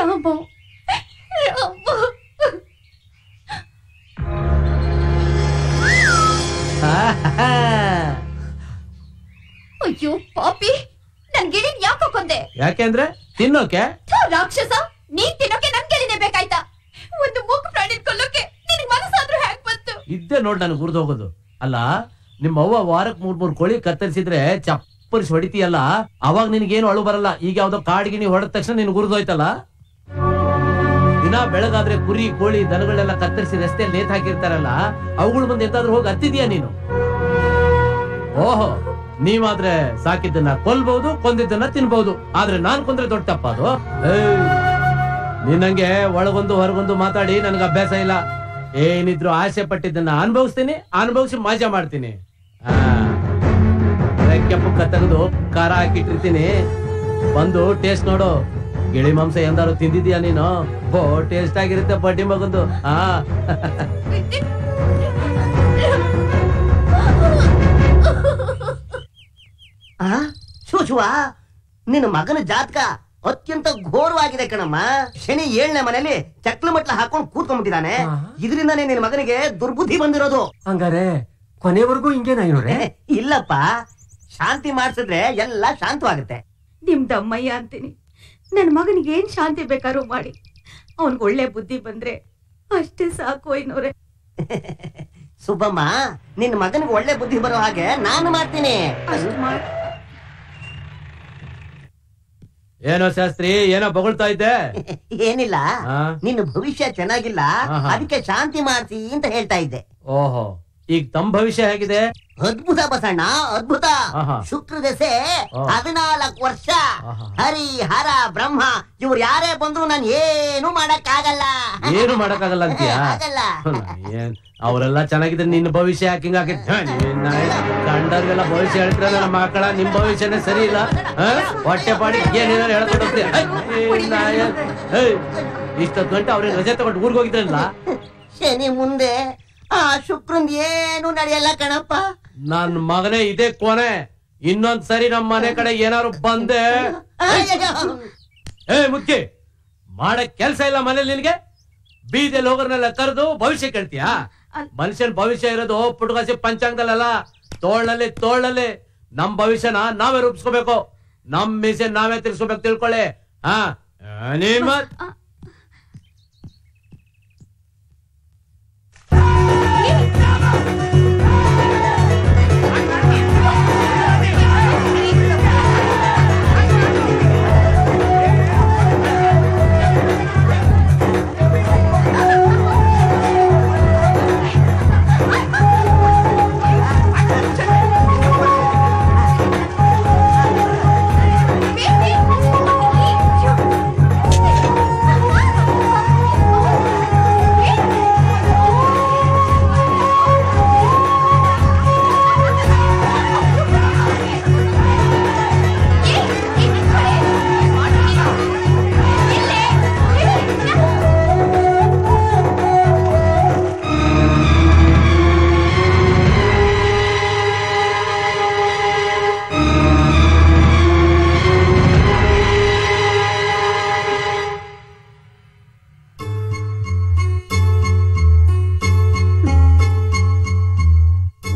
ರಾಮು ಅಯ್ಯೋ ಪಾಪಿ, ನನ್ ಗಿಳಿನ್ ಯಾಕೋ ಕೊಂದೆ? ಯಾಕೆಂದ್ರೆ ತಿನ್ನೋಕೆ. ರಾಕ್ಷಸ, ನೀನ್ ತಿನ್ನೋಕೆ ನನ್ ಗಿಳಿನೇ ಬೇಕಾಯ್ತಾ? ಒಂದು ಮೂಕ ಪ್ರಾಣಿ ಕೊಲ್ಲೋಕೆ ನಿನಗೆ ಮನಸ್ಸಾದ್ರೂ ಹ್ಯಾಕ್ ಬಂತು? ಇದ್ದೆ ನೋಡ್ ನನಗೆ ಹುರಿದೋಗೋದು. ಅಲ್ಲ, ನಿಮ್ಮ ಅವ್ವ ವಾರಕ್ 3 ಕೋಳಿ ಕತ್ತರಿಸಿದ್ರೆ ಚಪ್ಪರಿಸಿ ಹೊಡಿತೀಯಲ್ಲ, ಅವಾಗ ನಿನ್ಗೇನು ಅಳು ಬರಲ್ಲ. ಈಗ ಯಾವ್ದೋ ಕಾಡ್ಗಿಣಿ ಹೊಡೆದ ತಕ್ಷಣ ನಿನ್ ಹುರಿದೋಯ್ತಲ್ಲ. ದಿನ ಬೆಳಗಾದ್ರೆ ಕುರಿ ಕೋಳಿ ದನಗಳೆಲ್ಲ ಕತ್ತರಿಸಿ ರಸ್ತೆಯಲ್ಲಿ ನೇತ್ ಹಾಕಿರ್ತಾರಲ್ಲ, ಅವುಗಳ ಮುಂದೆ ಎಂತಾದ್ರೂ ಹೋಗಿ ಹತ್ತಿದ್ಯಾ ನೀನು? ಓಹೋ, ನೀವಾದ್ರೆ ಸಾಕಿದ್ದನ್ನ ಕೊಲ್ಬಹುದು, ಕೊಂದಿದ್ದನ್ನ ತಿನ್ಬಹುದು. ಆದ್ರೆ ನಾನ್ ಕೊಂದ್ರೆ ದೊಡ್ಡ ತಪ್ಪ ಅದು. ನಿನ್ನಂಗೆ ಒಳಗೊಂದು ಹೊರಗೊಂದು ಮಾತಾಡಿ ನನ್ಗೆ ಅಭ್ಯಾಸ ಇಲ್ಲ. ಏನಿದ್ರು ಆಸೆ ಪಟ್ಟಿದ್ದನ್ನ ಅನುಭವಿಸ್ತೀನಿ, ಅನುಭವಿಸಿ ಮಜಾ ಮಾಡ್ತೀನಿ. ರೆಕ್ಕೆ ಪುಕ್ಕ ತೆಗೆದು ಖಾರ ಹಾಕಿಟ್ಟಿರ್ತೀನಿ, ಬಂದು ಟೇಸ್ಟ್ ನೋಡು. ಗಿಳಿ ಮಾಂಸ ಎಂದಾರು ತಿಂದಿದ್ಯಾ ನೀನು? ಟೇಸ್ಟ್ ಆಗಿರುತ್ತೆ ಬಡ್ಡಿ ಮಗಂದು. ಶುಶುವ, ನಿನ್ನ ಮಗನ ಜಾತಕ ಅತ್ಯಂತ ಘೋರವಾಗಿದೆ ಕಣಮ್ಮ. ಶನಿ 7ನೇ ಮನೆಯಲ್ಲಿ ಚಕ್ಲ ಮಟ್ಲ ಹಾಕೊಂಡು ಕೂತ್ಕೊಂಡ್ಬಿಟ್ಟಿದ್ದಾನೆ. ಇದರಿಂದಾನೇ ನಿನ್ನ ಮಗನಿಗೆ ದುರ್ಬುದ್ಧಿ ಬಂದಿರೋದು. ಹಂಗಾರೆ ಕೊನೆವರೆಗೂ ಹಿಂಗೇನಾ ಇವ್ರೆ? ಇಲ್ಲಪ್ಪ, ಶಾಂತಿ ಮಾಡಿಸಿದ್ರೆ ಎಲ್ಲ ಶಾಂತವಾಗುತ್ತೆ. ನಿಮ್ದಮ್ಮಯ್ಯ ಅಂತೀನಿ. ನನ್ ಮಗನಿಗೆ ಏನ್ ಶಾಂತಿ ಬೇಕಾದ್ರೂ ಮಾಡಿ, ಅವನ್ಗೆ ಒಳ್ಳೆ ಬುದ್ಧಿ ಬಂದ್ರೆ ಅಷ್ಟೇ ಸಾಕು. ಐನೋರೆ ಸುಬ್ಬಮ್ಮ, ನಿನ್ನ ಮಗನಿಗೆ ಒಳ್ಳೆ ಬುದ್ಧಿ ಬರೋ ಹಾಗೆ ನಾನು ಮಾಡ್ತೀನಿ. ಏನೋ ಶಾಸ್ತ್ರಿ, ಏನೋ ಬೊಗಳ್ತಾ ಇದ್ದೆ? ಏನಿಲ್ಲ, ನಿನ್ನ ಭವಿಷ್ಯ ಚೆನ್ನಾಗಿಲ್ಲ, ಅದಕ್ಕೆ ಶಾಂತಿ ಮಾಡ್ಸಿ ಅಂತ ಹೇಳ್ತಾ ಇದ್ದೆ. ಓಹೋ, ಈಗ ತಮ್ಮ ಭವಿಷ್ಯ ಹೇಗಿದೆ? ಅದ್ಭುತ ಬಸಣ್ಣ, ಅದ್ಭುತ. ಶುಕ್ರ ದಶೆ 14 ವರ್ಷ. ಹರಿ ಹರ ಬ್ರಹ್ಮ ಇವ್ರು ಯಾರೇ ಬಂದ್ರು ನಾನು ಏನು ಮಾಡಕ್ಕಾಗಲ್ಲ. ಏನು ಮಾಡಕ್ಕಾಗಲ್ಲ ಅಂತೀಯ? ಅವರೆಲ್ಲ ಚೆನ್ನಾಗಿದ್ರೆ ನಿನ್ನ ಭವಿಷ್ಯ ಯಾಕೆ ಹಿಂಗಾಕಿ? ಗಂಡರ್ಗೆಲ್ಲ ಭವಿಷ್ಯ ಹೇಳ್ತೀರ, ನನ್ನ ಮಕ್ಕಳ ನಿಮ್ ಭವಿಷ್ಯನೇ ಸರಿ ಇಲ್ಲ. ಹೊಟ್ಟೆ ಪಾಡಿ ಏನೇನೋ ಹೇಳ್ಕೊಂಡು ಹೋಗ್ತೀಯ. ಇಷ್ಟೊತ್ತು ಗಂಟೆ ಅವ್ರಿಗೆ ರಜೆ ತಗೊಂಡು ಊರ್ಗ್ ಹೋಗಿದ್ರಲ್ಲ. ಶನಿ ಮುಂದೆ ಆ ಶುಕ್ರನ್ ಏನು ನಡೆಯಲ್ಲ ಕಣಪ್ಪ. ನನ್ ಮಗನೇ ಇದೇ ಕೊನೆ. ಇನ್ನೊಂದ್ ಸರಿ ನಮ್ಮ ಮನೆ ಕಡೆ ಏನಾರು ಬಂದೆ, ಮುಖ್ಯ ಮಾಡಕ್ ಕೆಲ್ಸ ಇಲ್ಲ ಮನೇಲಿ ನಿನ್ಗೆ. ಬೀದಿಯಲ್ಲಿ ಹೋಗೋರ್ನೆಲ್ಲ ಕರೆದು ಭವಿಷ್ಯ ಕೇಳ್ತೀಯಾ? ಮನುಷ್ಯನ್ ಭವಿಷ್ಯ ಇರೋದು ಪುಟ್ಕಾಸಿ ಪಂಚಾಂಗದಲ್ಲ, ತೋಳ್ನಲ್ಲಿ. ನಮ್ ಭವಿಷ್ಯನ ನಾವೇ ರೂಪಿಸ್ಕೋಬೇಕು. ನಮ್ ಮೀಸೆ ನಾವೇ ತಿರ್ಸ್ಕೋಬೇಕು, ತಿಳ್ಕೊಳ್ಳಿ. ನಿಮ್ಮ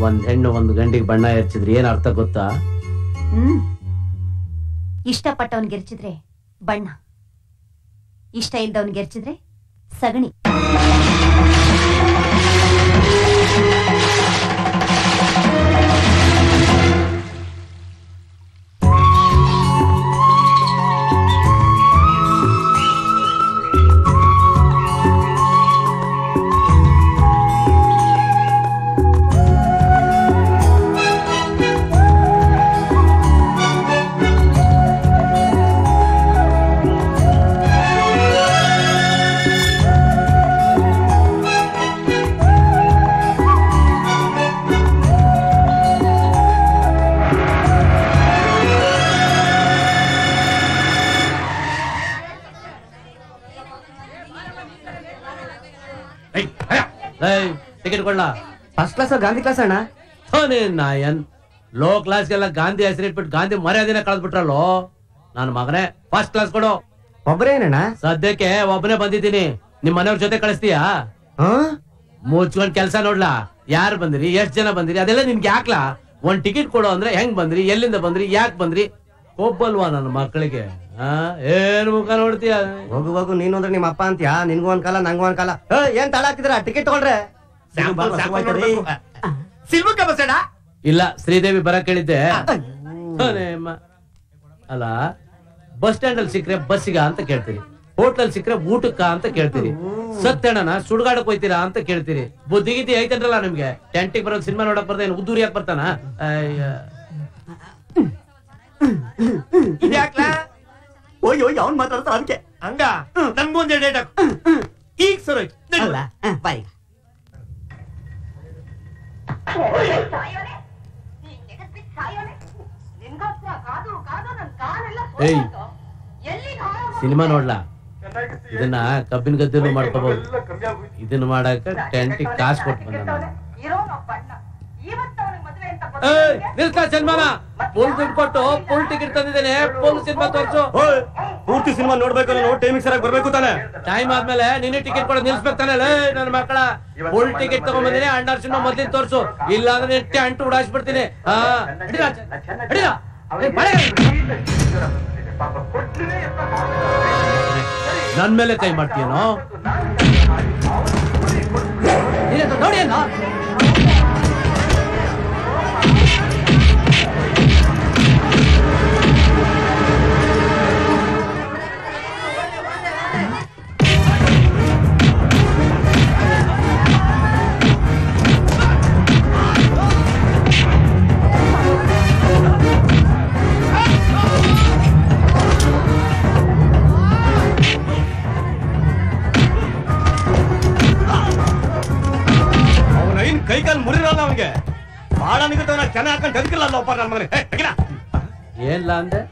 ಒಂದ್ ಹೆಣ್ಣು ಒಂದು ಗಂಡಿಗೆ ಬಣ್ಣ ಎರಚಿದ್ರೆ ಏನ್ ಅರ್ಥ ಗೊತ್ತಾ? ಇಷ್ಟಪಟ್ಟವನ್ ಗೆರ್ಚಿದ್ರೆ ಬಣ್ಣ, ಇಷ್ಟ ಇಲ್ದವನ್ ಗೆರ್ಚಿದ್ರೆ ಸಗಣಿ. ಟಿಕೆಟ್ ಕೊಡ್ಲಾ? ಫಸ್ಟ್ ಕ್ಲಾಸ್ ಗಾಂಧಿ ಕ್ಲಾಸ್ ಅಣ್ಣ? ನಾಯನ್ ಲೋ ಕ್ಲಾಸ್ಗೆಲ್ಲ ಗಾಂಧಿ ಹೆಸರಿಟ್ಬಿಟ್ಟು ಗಾಂಧಿ ಮರ್ಯಾದಿನ ಕಳೆದ್ಬಿಟ್ರಲ್ಲೋ. ನನ್ನ ಮಗನೇ ಫಸ್ಟ್ ಕ್ಲಾಸ್ ಕೊಡು. ಒಬ್ಬರೇನಣ್ಣ? ಸದ್ಯಕ್ಕೆ ಒಬ್ಬನೇ ಬಂದಿದ್ದೀನಿ. ನಿಮ್ ಮನೆಯವ್ರ ಜೊತೆ ಕಳಿಸ್ತೀಯಾ? ಮುಚ್ಕೊಂಡ್ ಕೆಲ್ಸ ನೋಡ್ಲಾ. ಯಾರು ಬಂದ್ರಿ, ಎಷ್ಟ್ ಜನ ಬಂದಿರಿ ಅದೆಲ್ಲ ನಿನ್ಗೆ ಯಾಕ್ಲಾ? ಒಂದ್ ಟಿಕೆಟ್ ಕೊಡೋ ಅಂದ್ರೆ ಹೆಂಗ್ ಬಂದ್ರಿ, ಎಲ್ಲಿಂದ ಬಂದ್ರಿ, ಯಾಕೆ ಬಂದ್ರಿ? ಒಬ್ಬಲ್ವಾ ನನ್ನ ಮಕ್ಕಳಿಗೆ? ಏನ್ ಮುಖ ನೋಡ್ತೀಯ? ಹೋಗು ನೀನು ಅಂದ್ರೆ ನಿಮ್ಮ ಅಪ್ಪ ಅಂತೀಯಾ? ನಿನ್ಗೂ ಒಂದ್ ಕಾಲ ನಂಗೂ ಒಂದ್ ಕಾಲ. ಏನ್ ತಳ ಹಾಕಿದ್ರ? ಟಿಕೆಟ್ ತಗೊಳ್ರೆ. ಇಲ್ಲ, ಶ್ರೀದೇವಿ ಬರಕ್ ಹೇಳಿದ್ದೆ. ಅಲ್ಲ, ಬಸ್ ಸ್ಟ್ಯಾಂಡ್ ಅಲ್ಲಿ ಸಿಕ್ಕ್ರೆ ಬಸ್ಸಿಗ ಅಂತ ಕೇಳ್ತೀರಿ, ಹೋಟ್ಲಲ್ಲಿ ಸಿಕ್ಕ್ರೆ ಊಟಕ್ಕ ಅಂತ ಕೇಳ್ತೀರಿ, ಸತ್ಯಣ್ಣನ ಸುಡ್ಗಾಡಕ್ ಹೋಯ್ತೀರಾ ಅಂತ ಕೇಳ್ತೀರಿ. ಬುದ್ಧಿಗಿದ್ದಿ ಐತಂದ್ರಲ್ಲ ನಿಮ್ಗೆ. ಟೆಂಟಿಗೆ ಬರೋ ಸಿನಿಮಾ ನೋಡಕ್ ಬರ್ದ ಏನು ಉದ್ದೂರಿ ಯಾಕೆ ಬರ್ತಾನ? ಹೋಗಿ ಅವ್ನ್ ಮಾತಾಡ್ತಾರ ಅದಕ್ಕೆ ಹಂಗ ನನ್ಗೊಂದೇ ಡೇಟ್ ಈಗ ಸರ್ ಬಾಯ್. ಏಯ್, ಸಿನಿಮಾ ನೋಡ್ಲಾ? ಇದನ್ನ ಕಬ್ಬಿನ ಗದ್ದೆನೂ ಮಾಡ್ಕೋಬಹುದು. ಇದನ್ನ ಮಾಡಕ ಟೆಂಟಿಗೆ ಕಾಸು ಕೊಟ್ಟು ಬಂದ. ನಿಲ್ಸ ಸಿನಿಮಾನ ಫುಲ್ ದುಡ್ಡು ಕೊಟ್ಟು ಫುಲ್ ಟಿಕೆಟ್ ತಂದಿದ್ದೇನೆ. ಫುಲ್ ಸಿನಿಮಾ ತೋರ್ಸು. ಪೂರ್ತಿ ಸಿನಿಮಾ ನೋಡ್ಬೇಕು, ಟೈಮಿಂಗ್ ಸರಿಯಾಗಿ ಬರ್ಬೇಕು ತಾನೆ. ಟೈಮ್ ಆದ್ಮೇಲೆ ನಿನ್ನೆ ಟಿಕೆಟ್ ಕೊಡೋದು ನಿಲ್ಸ್ಬೇಕು ತಾನೆ. ನನ್ನ ಮಕ್ಕಳ ಫುಲ್ ಟಿಕೆಟ್ ತಗೊಂಡ್ಬಂದಿನಿ. ಅಂಡರ್ ಸಿನಿಮಾ ಮೊದ್ಲಿನ ತೋರ್ಸು, ಇಲ್ಲ ಅಂದ್ರೆ ಟೆಂಟ್ ಉಡಾಯಿಸ್ಬಿಡ್ತೀನಿ. ನನ್ ಮೇಲೆ ಕೈ ಮಾಡ್ತೀಯನೋ? ನೋಡಿ ಅಲ್ಲ, ಕೈ ಕಾಲು ಮುರಿರಲ್ಲ ಅವನಿಗೆ. ಬಾಳ ನಿಗತ್ತವನ ಚೆನ್ನಾಗಿ ಹಾಕೊಂಡು ಟಂಕಿಲ್ಲ ಒಪ್ಪ ನನ್ನ ಮಗನೇ. ಏನ್ಲ ಅಂದೆ?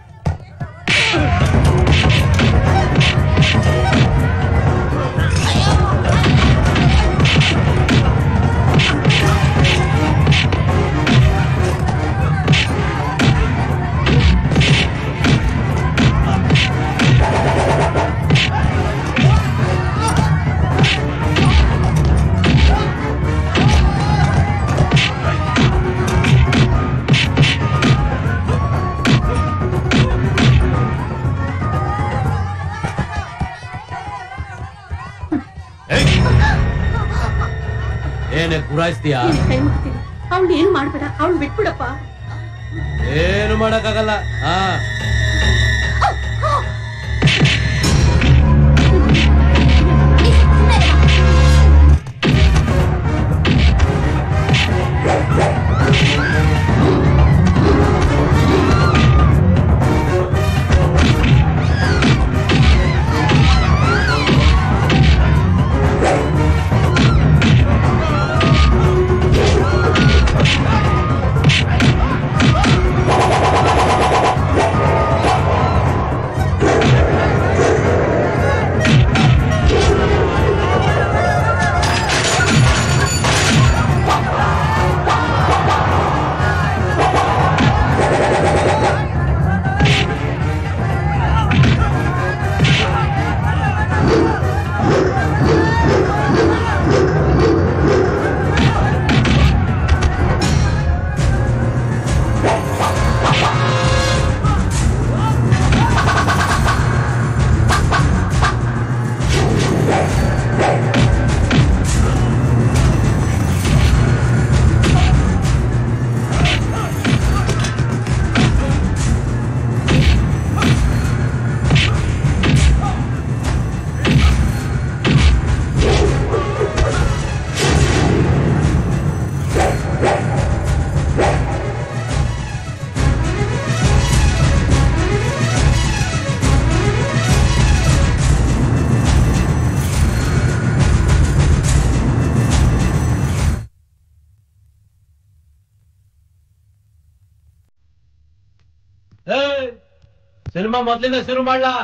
ಏನೇ ಗುರಾಯಿಸ್ತೀಯಾ? ಅವ್ಳು ಏನ್ ಮಾಡ್ಬೇಡ, ಅವ್ಳು ಬಿಟ್ಬಿಡಪ್ಪ. ಏನು ಮಾಡಕ್ಕಾಗಲ್ಲ. ಸಿನಿಮಾ ಮೊದ್ಲಿಂದ ಶುರು ಮಾಡ್ಲಾ?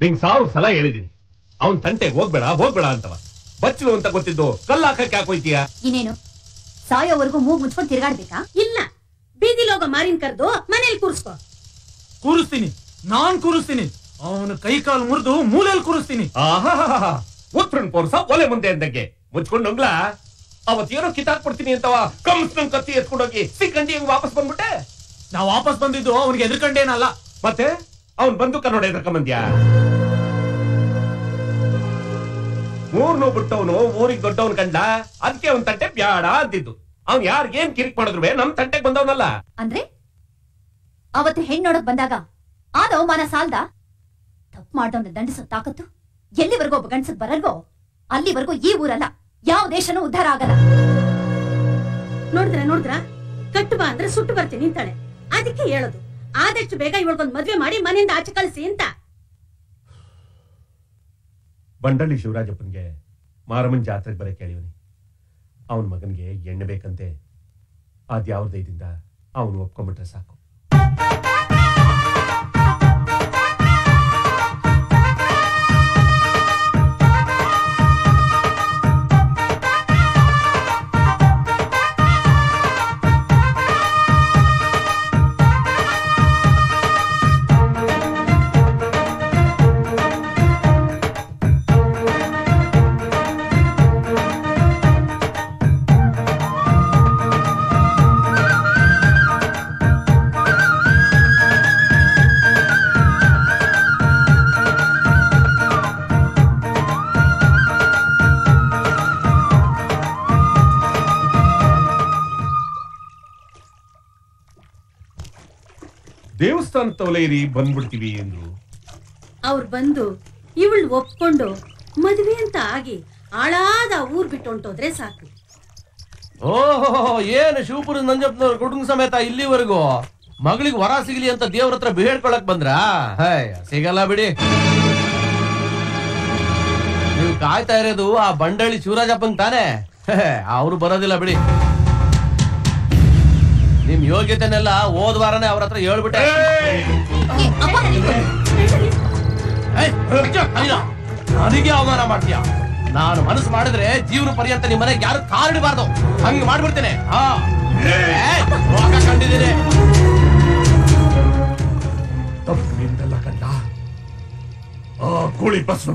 ನಿಂಗ್ 1000 ಸಲ ಹೇಳಿದೀನಿ ಅವನ್ ತಂಟೆಗೆ ಹೋಗ್ಬೇಡ ಅಂತವ. ಬಚ್ಚಲು ಅಂತ ಗೊತ್ತಿದ್ದು ಕಲ್ಲು ಹಾಕಕ್ಕೆ ಯಾಕೆ ಹೋಯ್ತೀಯ? ಇನ್ನೇನು ಸಾಯೋವರೆಗೂ ಮೂಗ್ ಮುಚ್ಕೊಂಡು ತಿರ್ಗಾಡ್ಬೇಕಾ? ಇಲ್ಲ, ಬೀದಿಲೋಗ ಮಾರಿನ ಕರೆದು ಮನೇಲಿ ಕೂರಿಸ್ಕೋ. ಕೂರಿಸ್ತೀನಿ, ನಾನ್ ಕೂರಿಸ್ತೀನಿ. ಅವನು ಕೈ ಕಾಲು ಮುರಿದು ಮೂಲೆಯಲ್ಲಿ ಕೂರಿಸ್ತೀನಿ. ಉತ್ರನ್ ಪೋರ್ಸ ಒಲೆ ಮುಂದೆ ಅಂದಂಗೆ ಮುಚ್ಕೊಂಡು ನಂಗ್ಲ. ಅವತ್ತೇನೋ ಕಿತ್ತಾಕ್ ಕೊಡ್ತೀನಿ ಅಂತವ ಕಂಸ್ನಂಗ್ ಕತ್ತಿ ಎತ್ಕೊಂಡೋಗಿ ಸಿಕ್ಕಂಡಿ ಹೆಂಗ್ ವಾಪಸ್ ಬಂದ್ಬಿಟ್ಟೆ. ನಾವ್ ವಾಪಸ್ ಬಂದಿದ್ದು ಅವನಿಗೆ ಎದುರ್ಕಂಡೇನಲ್ಲ. ಮತ್ತೆ ಅವನ್ ಬಂದು ಕನ್ನಡ ಎದ್ರಕೊಂಬಂದ್ಯಾ? ಊರ್ನು ಬಿಟ್ಟವನು ಊರಿಗೆ ದೊಡ್ಡವನ್ ಕಂಡ, ಅದಕ್ಕೆ ಅವನ್ ತಂಟೆ ಬ್ಯಾಡ ಅಂದಿದ್ದು. ಅವ್ನ್ ಯಾರಿಗೇನ್ ಕಿರಿಕ್ ಮಾಡಿದ್ರು ನಮ್ ತಂಟೆಗೆ ಬಂದವನಲ್ಲ. ಅಂದ್ರೆ ಅವತ್ತು ಹೆಣ್ಣು ನೋಡಕ್ ಬಂದಾಗ ಆದ ಅವಮಾನ ಸಾಲ್ದ? ತಪ್ಪು ಮಾಡ್ದವ್ನ ದಂಡಿಸೋ ತಾಕತ್ತು ಎಲ್ಲಿವರೆಗೂ ಒಬ್ಬ ಗಂಡಸಕ್ ಬರಲ್ವೋ ಅಲ್ಲಿವರೆಗೂ ಈ ಊರಲ್ಲ ಯಾವ ದೇಶನೂ ಉದ್ಧಾರ ಆಗಲ್ಲ. ನೋಡಿದ್ರ ಕಟ್ಟು ಬಾ ಅಂದ್ರೆ ಸುಟ್ಟು ಬರ್ತೀನಿ ಅಂತಾಳೆ. ಅದಕ್ಕೆ ಹೇಳೋದು, ಆದಷ್ಟು ಬೇಗ ಇವಳಿಗೊಂದು ಮದ್ವೆ ಮಾಡಿ ಮನೆಯಿಂದ ಆಚೆ ಕಳಿಸಿ ಅಂತ. ಬಂಡಳ್ಳಿ ಶಿವರಾಜಪ್ಪನ್ಗೆ ಮಾರಮ್ಮನ್ ಜಾತ್ರೆಗೆ ಬರಕ್ ಕೇಳಿವನಿ. ಅವನ್ ಮಗನ್ಗೆ ಎಣ್ಣೆ ಬೇಕಂತೆ. ಅದ್ಯಾವ್ರ ದಯದಿಂದ ಅವನು ಒಪ್ಕೊಂಡ್ಬಿಟ್ರೆ ಸಾಕು. ದೇವಸ್ಥಾನ ತವಲೇರಿ ಬಂದ್ಬಿಡ್ತೀವಿ ಎಂದ್ರು. ಅವ್ರು ಬಂದು ಇವಳು ಒಪ್ಕೊಂಡು ಮದ್ವೆ ಅಂತ ಆಗಿ ಹಾಳಾದ ಊರ್ ಬಿಟ್ಟು ಹೊಂಟೋದ್ರೆ ಸಾಕು. ಓಹೋ, ಏನು ಶಿವಪುರ ನಂಜಪ್ಪನವ್ರ ಕುಟುಂಬ ಸಮೇತ ಇಲ್ಲಿವರೆಗೂ ಮಗಳಿಗೆ ವರ ಸಿಗಲಿ ಅಂತ ದೇವ್ರ ಹತ್ರ ಬೇಡ್ಕೊಳಕ್ ಬಂದ್ರ? ಸಿಗಲ್ಲ ಬಿಡಿ. ನೀವು ಕಾಯ್ತಾ ಇರೋದು ಆ ಬಂಡಳ್ಳಿ ಶಿವರಾಜಪ್ಪಂಗ್ ತಾನೆ. ಅವ್ರು ಬರೋದಿಲ್ಲ ಬಿಡಿ. ನಿಮ್ ಯೋಗ್ಯತೆನೆಲ್ಲ ಹೋದ ವಾರನೇ ಅವ್ರ ಹತ್ರ ಹೇಳ್ಬಿಟ್ಟೆ. ನನಗೆ ಅವಮಾನ ಮಾಡ್ತೀಯ? ನಾನು ಮನಸ್ಸು ಮಾಡಿದ್ರೆ ಜೀವನ ಪರ್ಯಂತ ನಿಮ್ ಮನೆಗೆ ಯಾರು ಕಾಲಿಡಬಾರ್ದು. ಹಂಗೆ ಮಾಡ್ಬಿಡ್ತೇನೆ. ಕಂಡಿದ್ದೇನೆ. ತಪ್ಪು ನಿಂದಲ್ಲ ಕಂಡ. ಆ ಕೋಳಿ ಬಸ್